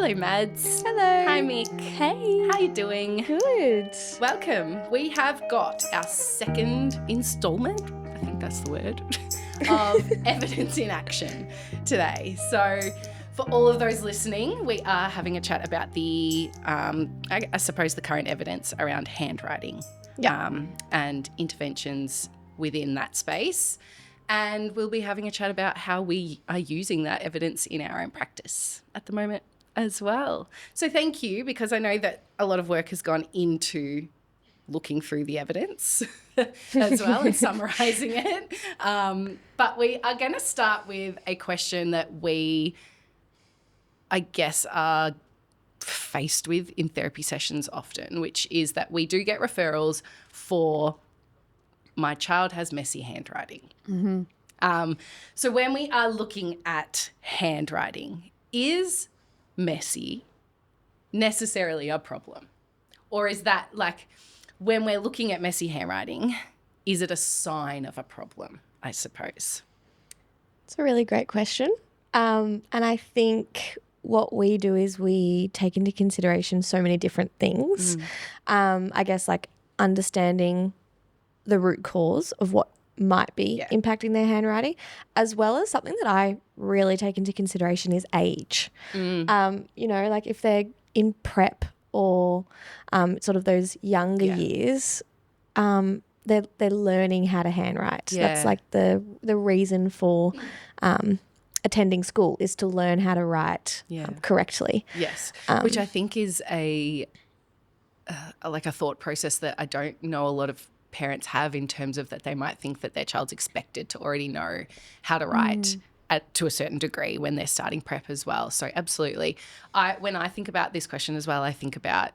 Hello, Mads. Hello. Hi, Mick. Hey. How you doing? Good. Welcome. We have got our second instalment, I think that's the word, of Evidence in Action today. So for all of those listening, we are having a chat about the, I suppose, the current evidence around handwriting and interventions within that space. And we'll be having a chat about how we are using that evidence in our own practice at the moment as well. So thank you, because I know that a lot of work has gone into looking through the evidence as well and summarising it. But we are going to start with a question that we, I guess, are faced with in therapy sessions often, which is that we do get referrals for my child has messy handwriting. Mm-hmm. So when we are looking at handwriting, is messy necessarily a problem? Or is that like when we're looking at messy handwriting, is it a sign of a problem, I suppose? It's a really great question. And I think what we do is we take into consideration so many different things. I guess like understanding the root cause of what might be impacting their handwriting, as well as something that I really take into consideration is age. You know, like if they're in prep or sort of those younger years, they're learning how to handwrite. That's like the reason for attending school is to learn how to write correctly. Yes, which I think is a thought process that I don't know a lot of parents have, in terms of that they might think that their child's expected to already know how to write to a certain degree when they're starting prep as well. So absolutely. When I think about this question as well, I think about,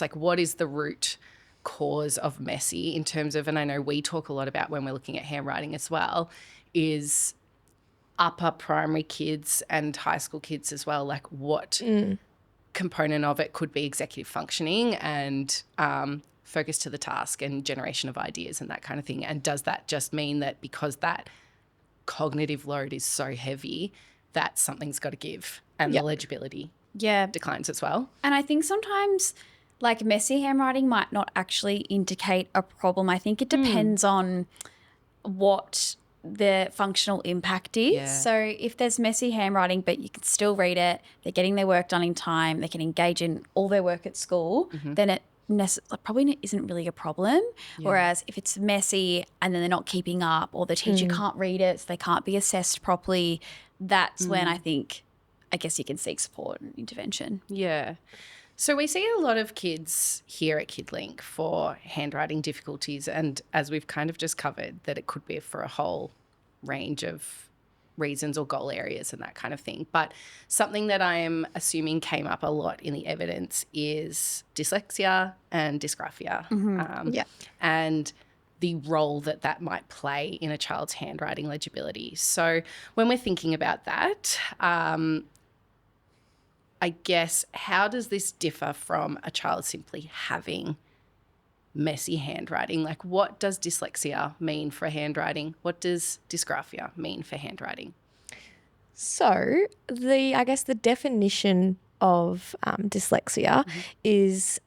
like what is the root cause of messy in terms of, and I know we talk a lot about when we're looking at handwriting as well, is upper primary kids and high school kids as well, like what component of it could be executive functioning and focus to the task and generation of ideas and that kind of thing. And does that just mean that because that cognitive load is so heavy that something's got to give and the legibility declines as well? And I think sometimes like messy handwriting might not actually indicate a problem. I think it depends on what the functional impact is. Yeah. So if there's messy handwriting but you can still read it, they're getting their work done in time, they can engage in all their work at school, then it probably isn't really a problem. Whereas if it's messy and then they're not keeping up, or the teacher can't read it so they can't be assessed properly, that's when I guess you can seek support and intervention. Yeah. So we see a lot of kids here at Kid Link for handwriting difficulties, and as we've kind of just covered, that it could be for a whole range of reasons or goal areas and that kind of thing. But something that I am assuming came up a lot in the evidence is dyslexia and dysgraphia, and the role that that might play in a child's handwriting legibility. So when we're thinking about that, I guess, how does this differ from a child simply having messy handwriting? Like, what does dyslexia mean for handwriting? What does dysgraphia mean for handwriting? So the definition of dyslexia is,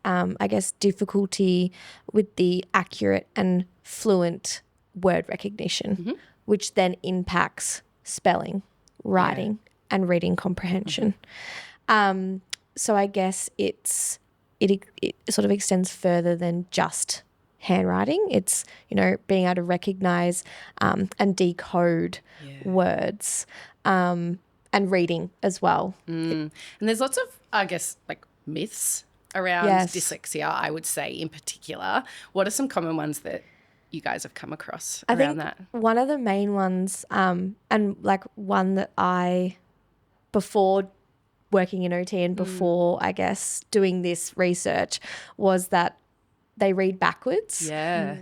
difficulty with the accurate and fluent word recognition, which then impacts spelling, writing, and reading comprehension. So I guess it sort of extends further than just handwriting. It's, you know, being able to recognise and decode words and reading as well. And there's lots of, I guess, like myths around dyslexia, I would say, in particular. What are some common ones that you guys have come across around that? One of the main ones, and like one that before working in OT and before, I guess, doing this research, was that they read backwards. Yeah.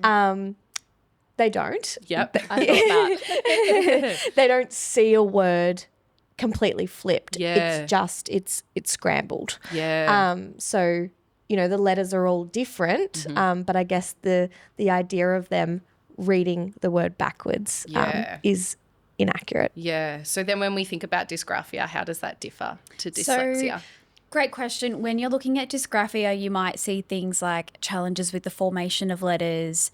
They don't. Yep. I thought that. They don't see a word completely flipped. Yeah. It's just, it's scrambled. Yeah. So, you know, the letters are all different, but I guess the idea of them reading the word backwards is inaccurate. Yeah. So then when we think about dysgraphia, how does that differ to dyslexia? So Great question. When you're looking at dysgraphia, you might see things like challenges with the formation of letters,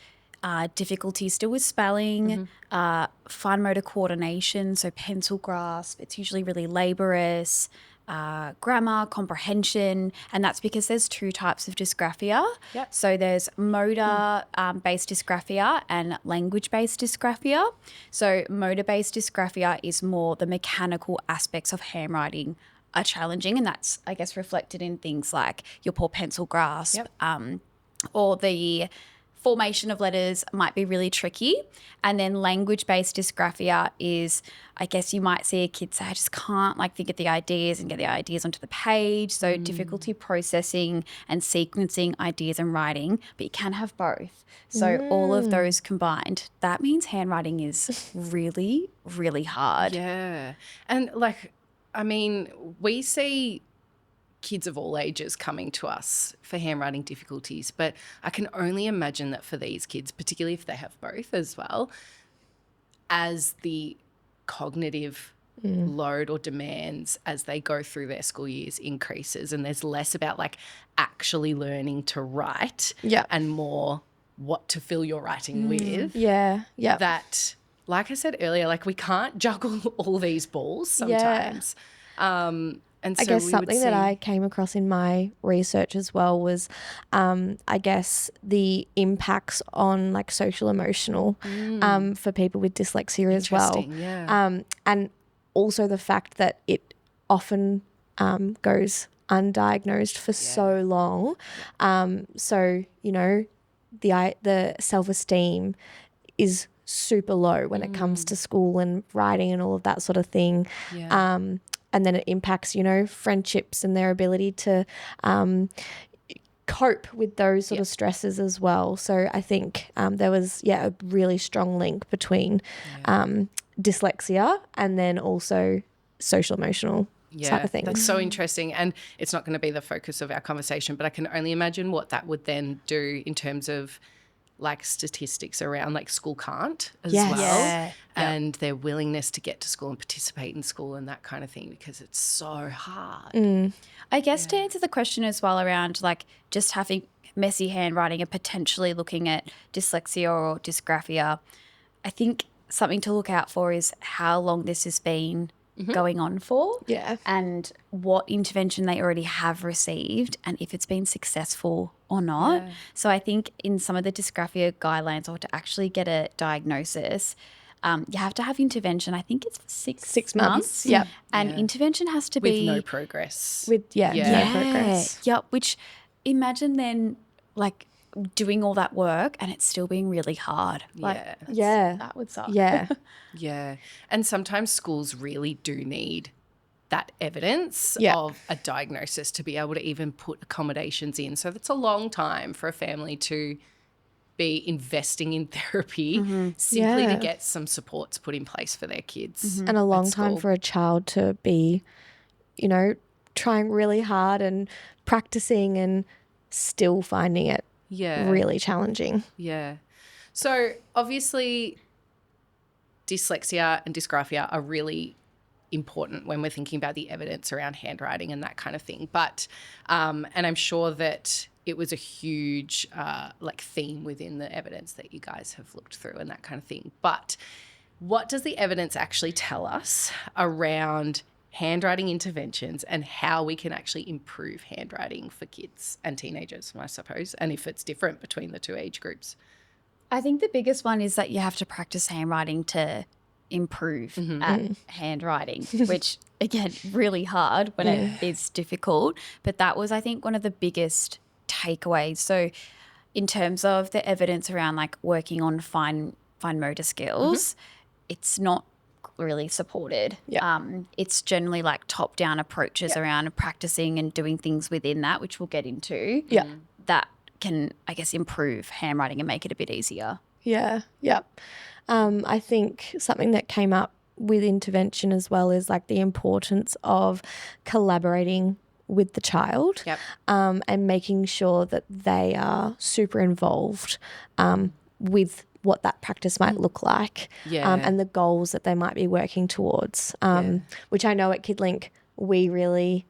difficulty still with spelling, fine motor coordination, so pencil grasp. It's usually really laborious. Grammar, comprehension, and that's because there's two types of dysgraphia. Yep. So there's motor-based dysgraphia and language-based dysgraphia. So motor-based dysgraphia is more the mechanical aspects of handwriting are challenging, and that's, I guess, reflected in things like your poor pencil grasp, or the formation of letters might be really tricky. And then language-based dysgraphia is, I guess you might see a kid say, I just can't think of the ideas and get the ideas onto the page. So difficulty processing and sequencing ideas and writing, but you can have both. So all of those combined, that means handwriting is really, really hard. Yeah. And we see kids of all ages coming to us for handwriting difficulties, but I can only imagine that for these kids, particularly if they have both as well, as the cognitive load or demands as they go through their school years increases, and there's less about actually learning to write and more what to fill your writing with. Yeah. That, like I said earlier, we can't juggle all these balls sometimes. And so I guess something that I came across in my research as well was, I guess, the impacts on social emotional for people with dyslexia as well. Yeah. And also the fact that it often goes undiagnosed for so long. So, the self-esteem is super low when it comes to school and writing and all of that sort of thing. Yeah. And then it impacts, friendships and their ability to cope with those sort of stresses as well. So I think there was, a really strong link between dyslexia and then also social emotional side of things. That's so interesting. And it's not going to be the focus of our conversation, but I can only imagine what that would then do in terms of statistics around school can't as well. Yeah. And their willingness to get to school and participate in school and that kind of thing, because it's so hard. I guess to answer the question as well around just having messy handwriting and potentially looking at dyslexia or dysgraphia, I think something to look out for is how long this has been going on for, and what intervention they already have received and if it's been successful or not. So I think in some of the dysgraphia guidelines, or to actually get a diagnosis, you have to have intervention. I think it's for 6 months. Yep. And intervention has to be with no progress. No progress. Yep. Which, imagine then doing all that work and it's still being really hard. That would suck. Yeah. Yeah. And sometimes schools really do need that evidence of a diagnosis to be able to even put accommodations in. So that's a long time for a family to be investing in therapy simply to get some supports put in place for their kids. And a long time for a child to be, trying really hard and practicing and still finding it really challenging. Yeah. So obviously dyslexia and dysgraphia are really important when we're thinking about the evidence around handwriting and that kind of thing. But, and I'm sure that it was a huge theme within the evidence that you guys have looked through and that kind of thing. But what does the evidence actually tell us around handwriting interventions and how we can actually improve handwriting for kids and teenagers, I suppose, and if it's different between the two age groups? I think the biggest one is that you have to practice handwriting to improve at handwriting, which, again, really hard when it is difficult. But that was, I think, one of the biggest takeaways. So in terms of the evidence around working on fine motor skills, it's not really supported. It's generally top-down approaches around practicing and doing things within that, which we'll get into, that can, I guess, improve handwriting and make it a bit easier. I think something that came up with intervention as well is the importance of collaborating with the child and making sure that they are super involved with what that practice might look like and the goals that they might be working towards, which I know at Kid Link we really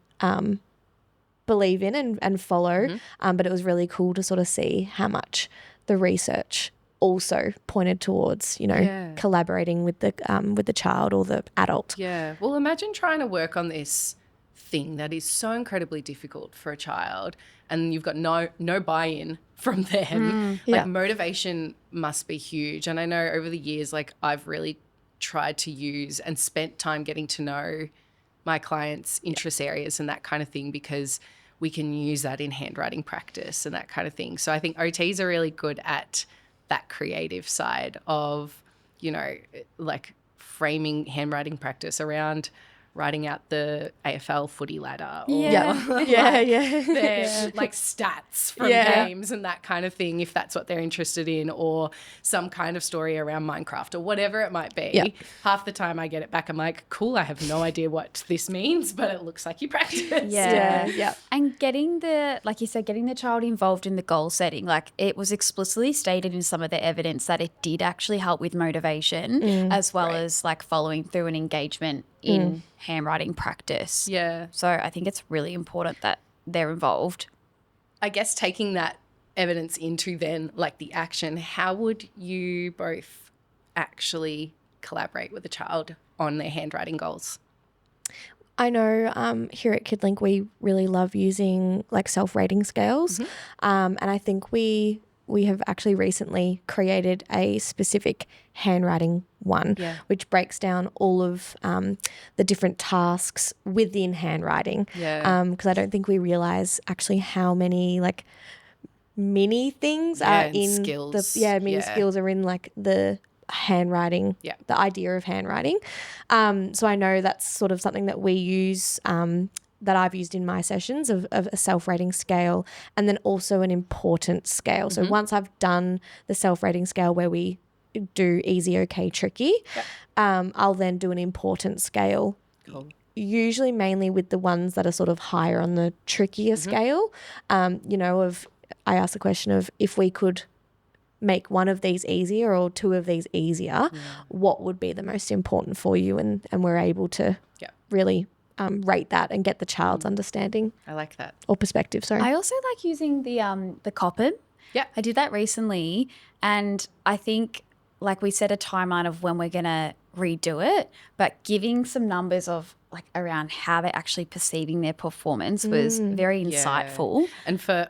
believe in and follow. But it was really cool to sort of see how much the research also pointed towards, collaborating with the child or the adult. Yeah. Well, imagine trying to work on this thing that is so incredibly difficult for a child, and you've got no buy-in from them. Like motivation must be huge. And I know over the years, like I've really tried to use and spent time getting to know my clients' interest areas and that kind of thing, because we can use that in handwriting practice and that kind of thing. So I think OTs are really good at that creative side of, like framing handwriting practice around writing out the AFL footy ladder or their like stats from games and that kind of thing, if that's what they're interested in, or some kind of story around Minecraft or whatever it might be. Yeah. Half the time I get it back, I'm like, cool, I have no idea what this means, but it looks like you practice. Yeah. And getting like you said, getting the child involved in the goal setting, like it was explicitly stated in some of the evidence that it did actually help with motivation as well as like following through and engagement in handwriting practice. Yeah. So I think it's really important that they're involved. I guess taking that evidence into then like the action, how would you both actually collaborate with a child on their handwriting goals? I know here at Kid Link we really love using like self-rating scales, and I think we have actually recently created a specific handwriting one, which breaks down all of the different tasks within handwriting. Because I don't think we realise actually how many like mini things are in skills. Skills are in like the handwriting, the idea of handwriting. So I know that's sort of something that we use, that I've used in my sessions of a self-rating scale, and then also an important scale. So once I've done the self-rating scale where we do easy, okay, tricky, I'll then do an important scale. Cool. Usually mainly with the ones that are sort of higher on the trickier scale. I ask the question of if we could make one of these easier or two of these easier, what would be the most important for you? And we're able to really rate that and get the child's understanding. I like that. Or perspective, sorry. I also like using the Coppin. Yeah. I did that recently, and I think like we set a timeline of when we're going to redo it, but giving some numbers of like around how they're actually perceiving their performance was very insightful. And for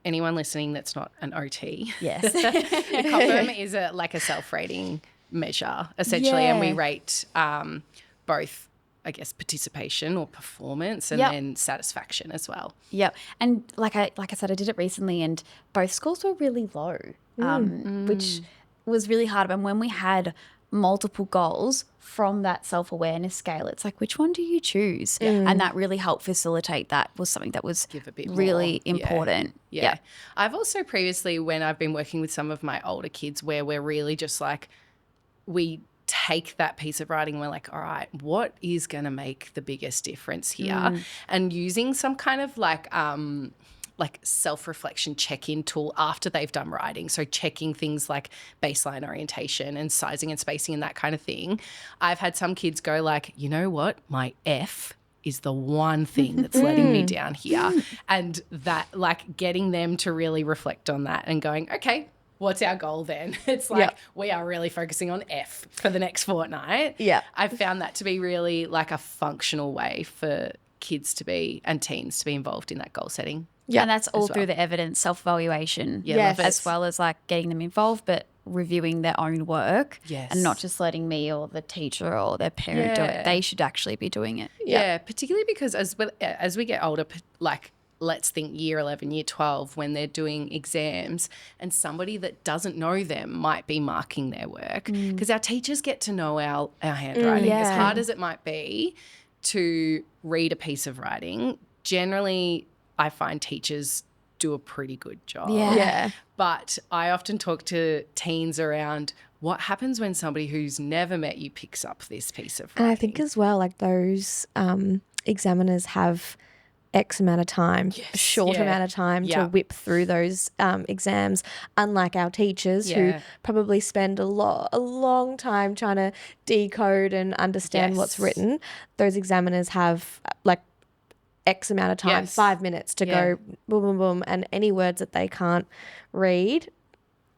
anyone listening that's not an OT, yes, the Coppin is like a self-rating measure essentially, and we rate both, I guess, participation or performance and then satisfaction as well. Yep. And like I said, I did it recently and both scores were really low, which was really hard. And when we had multiple goals from that self-awareness scale, it's like, which one do you choose? And that really helped facilitate that, was something that was really important. Yeah. I've also previously, when I've been working with some of my older kids, where we're really just like, we take that piece of writing, we're like, all right, what is going to make the biggest difference here? And using some kind of like self-reflection check-in tool after they've done writing. So checking things like baseline orientation and sizing and spacing and that kind of thing. I've had some kids go like, you know what, my F is the one thing that's letting me down here. And that, like, getting them to really reflect on that and going, okay, what's our goal then? It's like we are really focusing on F for the next fortnight. Yeah. I've found that to be really like a functional way for kids to be and teens to be involved in that goal setting. Yeah, and that's all through the evidence, self-evaluation, as well as like getting them involved, but reviewing their own work and not just letting me or the teacher or their parent do it. They should actually be doing it. Yeah, particularly because as we get older, like let's think year 11, year 12, when they're doing exams and somebody that doesn't know them might be marking their work, because our teachers get to know our handwriting. As hard as it might be to read a piece of writing, generally I find teachers do a pretty good job. Yeah. But I often talk to teens around what happens when somebody who's never met you picks up this piece of writing. And I think as well, like those examiners have X amount of time, a short amount of time to whip through those exams, unlike our teachers who probably spend a long time trying to decode and understand what's written. Those examiners have like X amount of time, 5 minutes to go boom, boom, boom. And any words that they can't read,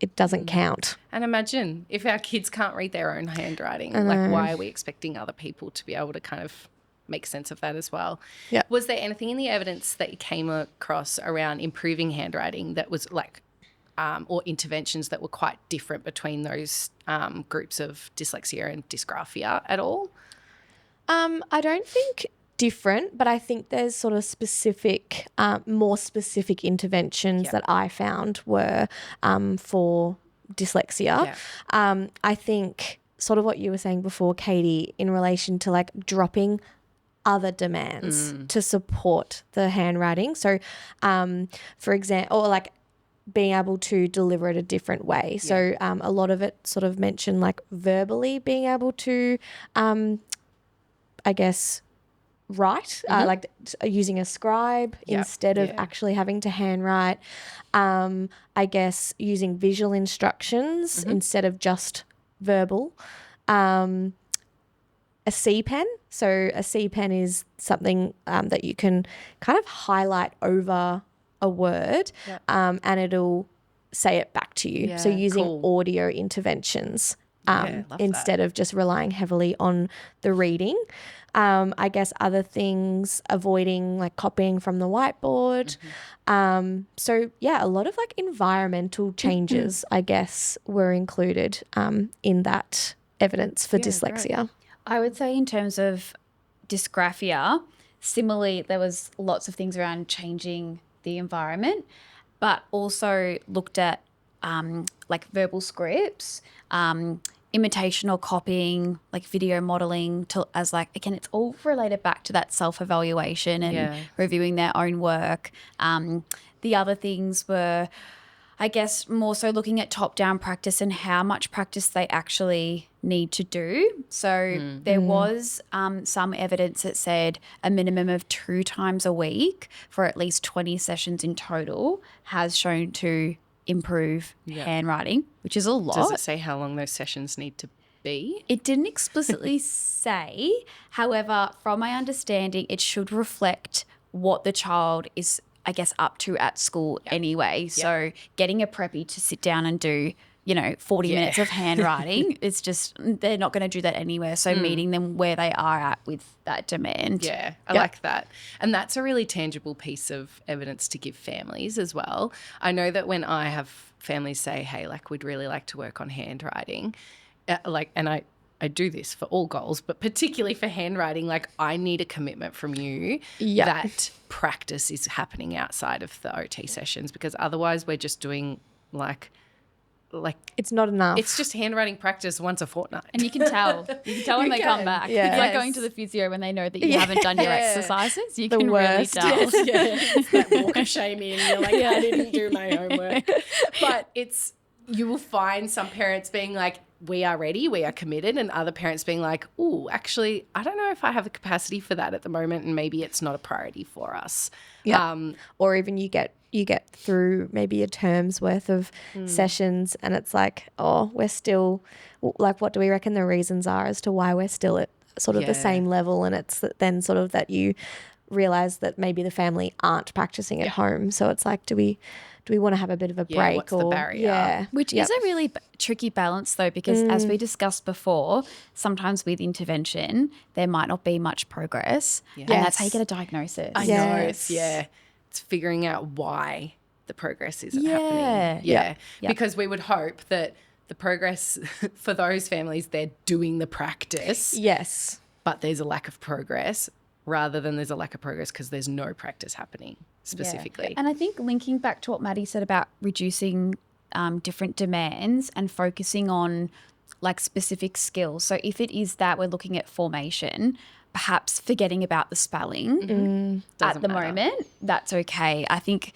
it doesn't count. And imagine if our kids can't read their own handwriting, like why are we expecting other people to be able to kind of make sense of that as well? Yeah. Was there anything in the evidence that you came across around improving handwriting that was like, or interventions that were quite different between those groups of dyslexia and dysgraphia at all? I don't think different, but I think there's sort of specific, more specific interventions that I found were for dyslexia. I think sort of what you were saying before, Katie, in relation to like dropping other demands to support the handwriting. So, for example, or like being able to deliver it a different way. So a lot of it sort of mentioned like verbally being able to, I guess, write, like using a scribe instead of actually having to handwrite. I guess using visual instructions instead of just verbal. A C pen. So a C pen is something that you can kind of highlight over a word and it'll say it back to you. So using audio interventions instead of just relying heavily on the reading. I guess other things, avoiding like copying from the whiteboard. So yeah, a lot of like environmental changes, I guess, were included in that evidence for dyslexia. Great. I would say in terms of dysgraphia, similarly, there was lots of things around changing the environment, but also looked at like verbal scripts, imitation or copying, like video modeling, as like, again, it's all related back to that self-evaluation and reviewing their own work. The other things were, I guess, more so looking at top-down practice and how much practice they actually need to do. So there was some evidence that said a minimum of 2 times a week for at least 20 sessions in total has shown to improve handwriting, which is a lot. Does it say how long those sessions need to be? It didn't explicitly say. However, from my understanding, it should reflect what the child is, I guess, up to at school anyway. So getting a preppy to sit down and do, 40 minutes of handwriting, it's just, they're not going to do that anywhere. So meeting them where they are at with that demand. Yeah, I like that. And that's a really tangible piece of evidence to give families as well. I know that when I have families say, hey, like we'd really like to work on handwriting, and I do this for all goals, but particularly for handwriting, like I need a commitment from you that practice is happening outside of the OT sessions, because otherwise we're just doing like it's not enough. It's just handwriting practice once a fortnight. And you can tell. You can tell when they come back. Yeah. It's like going to the physio when they know that you haven't done your exercises. You can worst. really tell. It's that walk of shame in. You're like, I didn't do my homework. But you will find some parents being like, we are ready, we are committed, and other parents being like, oh, actually, I don't know if I have the capacity for that at the moment, and maybe it's not a priority for us. Yeah. Or even you get through maybe a term's worth of sessions and it's like, oh, we're still, like, what do we reckon the reasons are as to why we're still at sort of the same level? And it's then sort of that you realise that maybe the family aren't practising at home. So it's like, do we want to have a bit of a break? What's the barrier? Which is a really tricky balance though, because as we discussed before, sometimes with intervention, there might not be much progress. And that's how you get a diagnosis. I know. It's figuring out why the progress isn't happening. Yeah. Because we would hope that the progress for those families, they're doing the practice. Yes. But there's a lack of progress rather than there's a lack of progress because there's no practice happening specifically. Yeah. And I think linking back to what Maddie said about reducing different demands and focusing on like specific skills. So if it is that we're looking at formation, perhaps forgetting about the spelling at the moment, that's okay. I think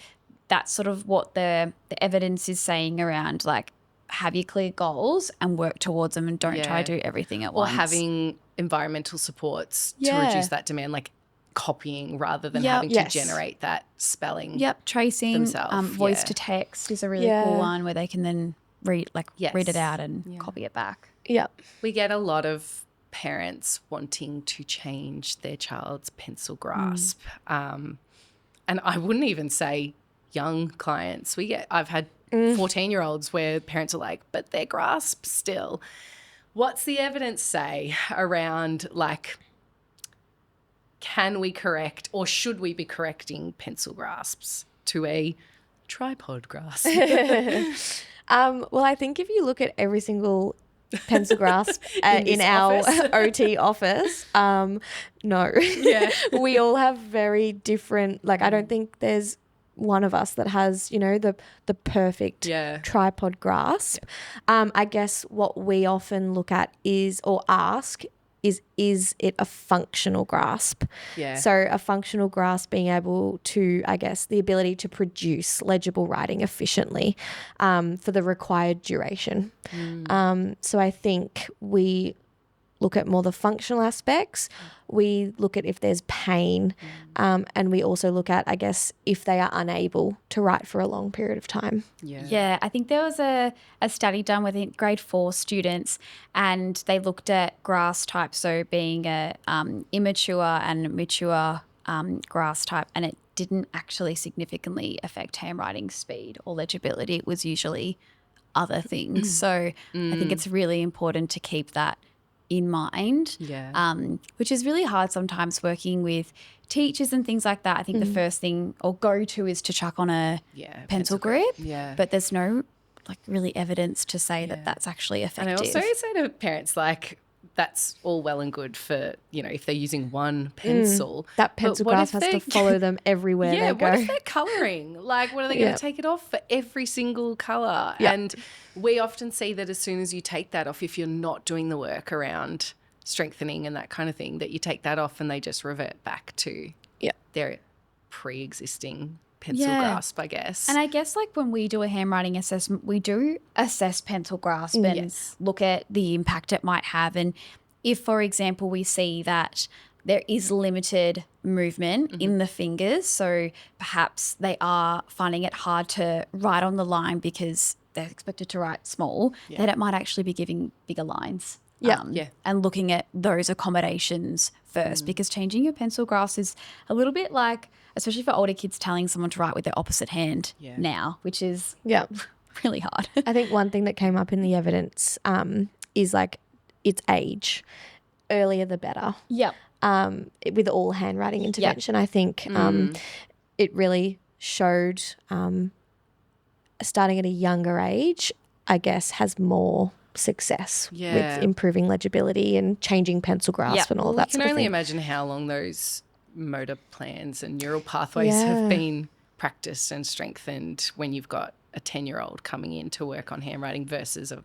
that's sort of what the evidence is saying around, like, have your clear goals and work towards them and don't try to do everything at once. Or having environmental supports to reduce that demand, like copying rather than having to generate that spelling. Tracing, themselves. voice to text is a really cool one where they can then read it out and copy it back. We get a lot of parents wanting to change their child's pencil grasp. And I wouldn't even say young clients. I've had 14-year-olds where parents are like, but their grasp still. What's the evidence say around, like, can we correct or should we be correcting pencil grasps to a tripod grasp? Well, I think if you look at every single pencil grasp in our OT office, no. Yeah. We all have very different, like, I don't think there's one of us that has, you know, the perfect tripod grasp. I guess what we often look at is, or ask, is it a functional grasp? Yeah. So a functional grasp being able to, I guess, the ability to produce legible writing efficiently for the required duration. So I think we look at more the functional aspects. We look at if there's pain, and we also look at, I guess, if they are unable to write for a long period of time. Yeah, I think there was a study done with grade 4 students, and they looked at grasp types, so being a immature and mature grasp type, and it didn't actually significantly affect handwriting speed or legibility. It was usually other things. So I think it's really important to keep that in mind, which is really hard sometimes working with teachers and things like that. I think the first thing or go-to is to chuck on a pencil grip, but there's no like really evidence to say that that's actually effective. And I also say to parents, like, that's all well and good for, you know, if they're using one pencil. That pencil grasp has to follow them everywhere they go. What if they're colouring? Like, what are they going to take it off for every single colour? And we often see that as soon as you take that off, if you're not doing the work around strengthening and that kind of thing, that you take that off and they just revert back to their pre-existing pencil grasp, I guess. And I guess, like, when we do a handwriting assessment, we do assess pencil grasp and look at the impact it might have. And if, for example, we see that there is limited movement in the fingers, so perhaps they are finding it hard to write on the line because they're expected to write small, then it might actually be giving bigger lines. And looking at those accommodations first, because changing your pencil grasp is a little bit like, especially for older kids, telling someone to write with their opposite hand now, which is really hard. I think one thing that came up in the evidence is like its age. Earlier the better. With all handwriting intervention, I think it really showed starting at a younger age, I guess, has more success with improving legibility and changing pencil grasp and all of that sort of thing. You can only imagine how long those motor plans and neural pathways have been practiced and strengthened when you've got a 10-year-old coming in to work on handwriting versus a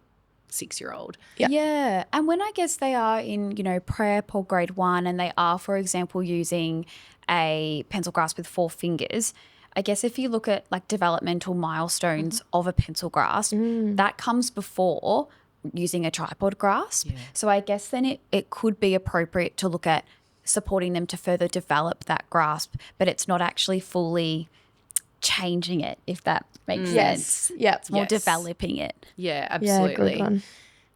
6-year-old. And when I guess they are in, you know, prep or grade 1 and they are, for example, using a pencil grasp with 4 fingers, I guess if you look at like developmental milestones of a pencil grasp, that comes before using a tripod grasp. So I guess then it could be appropriate to look at supporting them to further develop that grasp, but it's not actually fully changing it, if that makes sense. It's more developing it. Yeah, absolutely. Good one.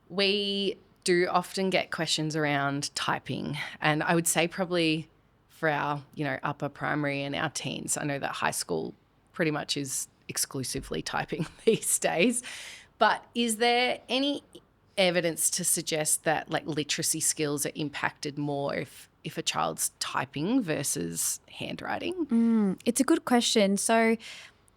We do often get questions around typing, and I would say probably for our, you know, upper primary and our teens, I know that high school pretty much is exclusively typing these days. But is there any evidence to suggest that like literacy skills are impacted more if a child's typing versus handwriting? It's a good question. So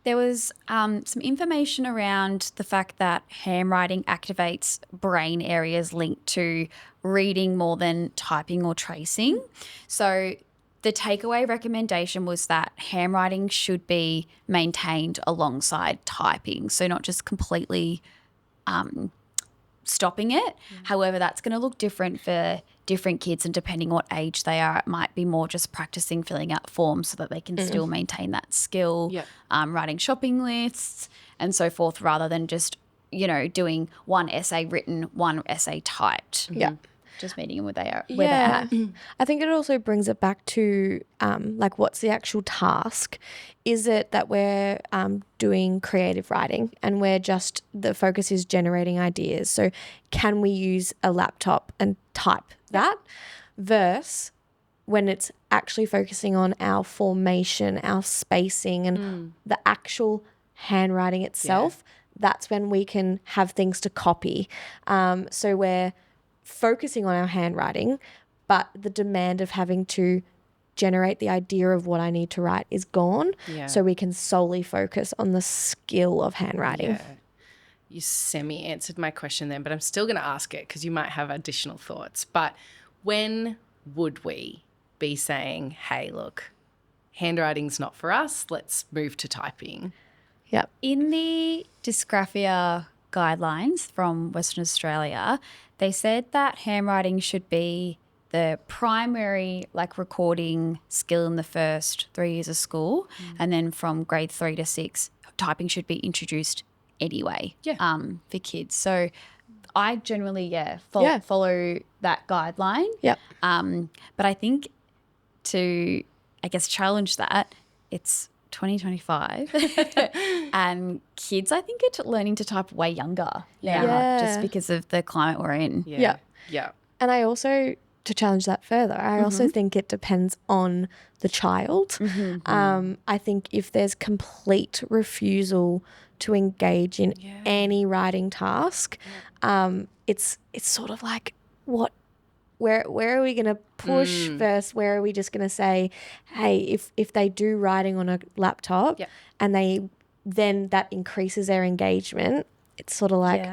there was some information around the fact that handwriting activates brain areas linked to reading more than typing or tracing. So the takeaway recommendation was that handwriting should be maintained alongside typing, so not just completely stopping it. However, that's going to look different for different kids, and depending what age they are, it might be more just practicing filling out forms so that they can still maintain that skill, writing shopping lists and so forth, rather than just, you know, doing one essay written, one essay typed. just meeting them where they're at. I think it also brings it back to like what's the actual task? Is it that we're doing creative writing and the focus is generating ideas? So can we use a laptop and type that? Versus when it's actually focusing on our formation, our spacing and the actual handwriting itself, that's when we can have things to copy. So we're focusing on our handwriting, but the demand of having to generate the idea of what I need to write is gone. So we can solely focus on the skill of handwriting. You semi-answered my question then, but I'm still going to ask it because you might have additional thoughts. But when would we be saying, hey, look, handwriting's not for us, let's move to typing? Yep. In the dysgraphia guidelines from Western Australia, they said that handwriting should be the primary recording skill in the first 3 years of school, and then from grade 3 to 6, typing should be introduced anyway for kids. So I generally follow that guideline. Yep. But I think to challenge that, it's 2025 and kids I think are learning to type way younger now just because of the climate we're in. Yeah. And I also, to challenge that further, I also think it depends on the child. I think if there's complete refusal to engage in any writing task, it's sort of like where are we going to push first? Where are we just going to say, hey, if they do writing on a laptop and then that increases their engagement, it's sort of like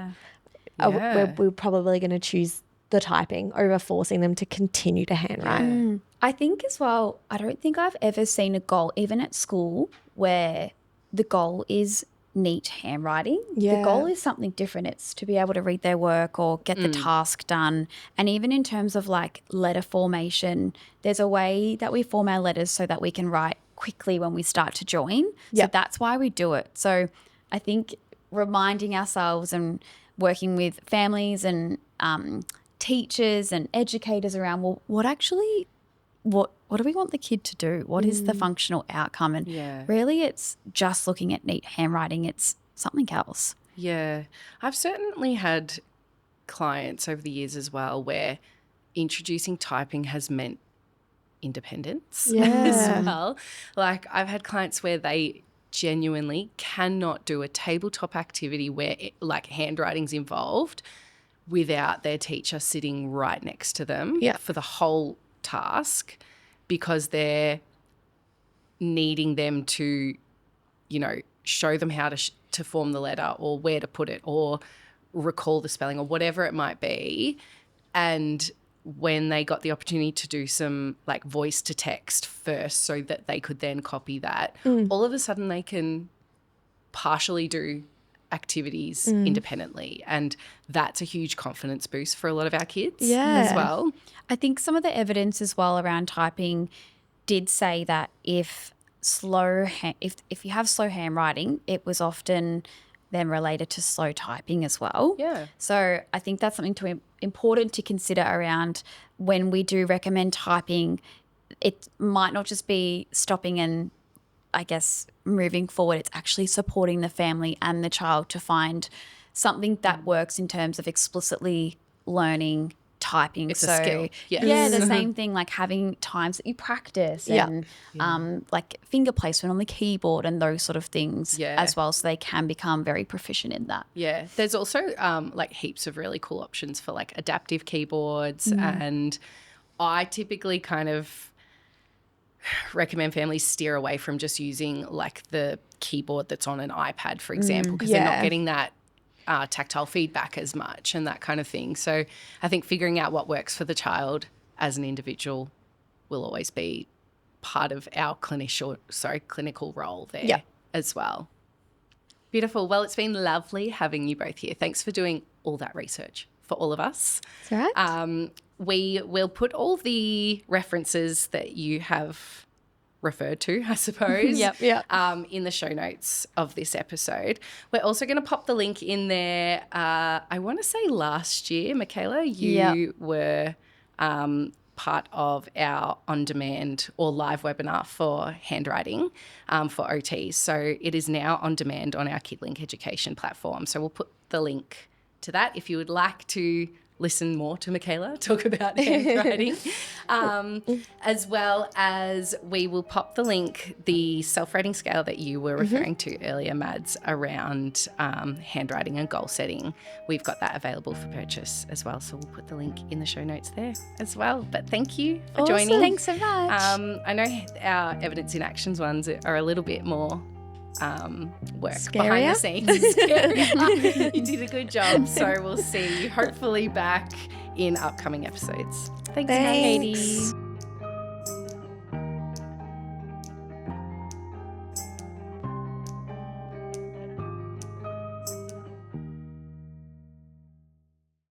we're probably going to choose the typing over forcing them to continue to handwrite. I think as well, I don't think I've ever seen a goal, even at school, where the goal is neat handwriting. The goal is something different. It's to be able to read their work or get the task done. And even in terms of letter formation, there's a way that we form our letters so that we can write quickly when we start to join. So that's why we do it. So I think reminding ourselves and working with families and teachers and educators around, well, what do we want the kid to do? What is the functional outcome? And really it's just looking at neat handwriting. It's something else. Yeah. I've certainly had clients over the years as well where introducing typing has meant independence as well. I've had clients where they genuinely cannot do a tabletop activity where handwriting's involved without their teacher sitting right next to them for the whole task, because they're needing them to, show them how to form the letter or where to put it or recall the spelling or whatever it might be. And when they got the opportunity to do some voice to text first so that they could then copy that, all of a sudden they can partially do activities independently, and that's a huge confidence boost for a lot of our kids as well. I think some of the evidence as well around typing did say that if you have slow handwriting, it was often then related to slow typing as well. So I think that's something important to consider around when we do recommend typing. It might not just be stopping and moving forward, it's actually supporting the family and the child to find something that works in terms of explicitly learning typing. It's a skill. The same thing, having times that you practice and finger placement on the keyboard and those sort of things as well, so they can become very proficient in that. Yeah. There's also heaps of really cool options for adaptive keyboards, and I typically kind of recommend families steer away from just using the keyboard that's on an iPad, for example, because they're not getting that tactile feedback as much and that kind of thing. So I think figuring out what works for the child as an individual will always be part of our clinical role there as well. Beautiful. Well, it's been lovely having you both here. Thanks for doing all that research for all of us. That's all right. We will put all the references that you have referred to, I suppose, Yep. in the show notes of this episode. We're also going to pop the link in there. I want to say last year, Mikayla, you were part of our on-demand or live webinar for handwriting for OTs. So it is now on demand on our Kid Link education platform. So we'll put the link to that if you would like to listen more to Mikayla talk about handwriting, as well as we will pop the link, the self-rating scale that you were referring to earlier, Mads, around handwriting and goal setting. We've got that available for purchase as well, so we'll put the link in the show notes there as well. But thank you for joining. Thanks so much. I know our evidence in actions ones are a little bit more work behind the scenes. You did a good job. So we'll see you hopefully back in upcoming episodes. Thanks. Katie.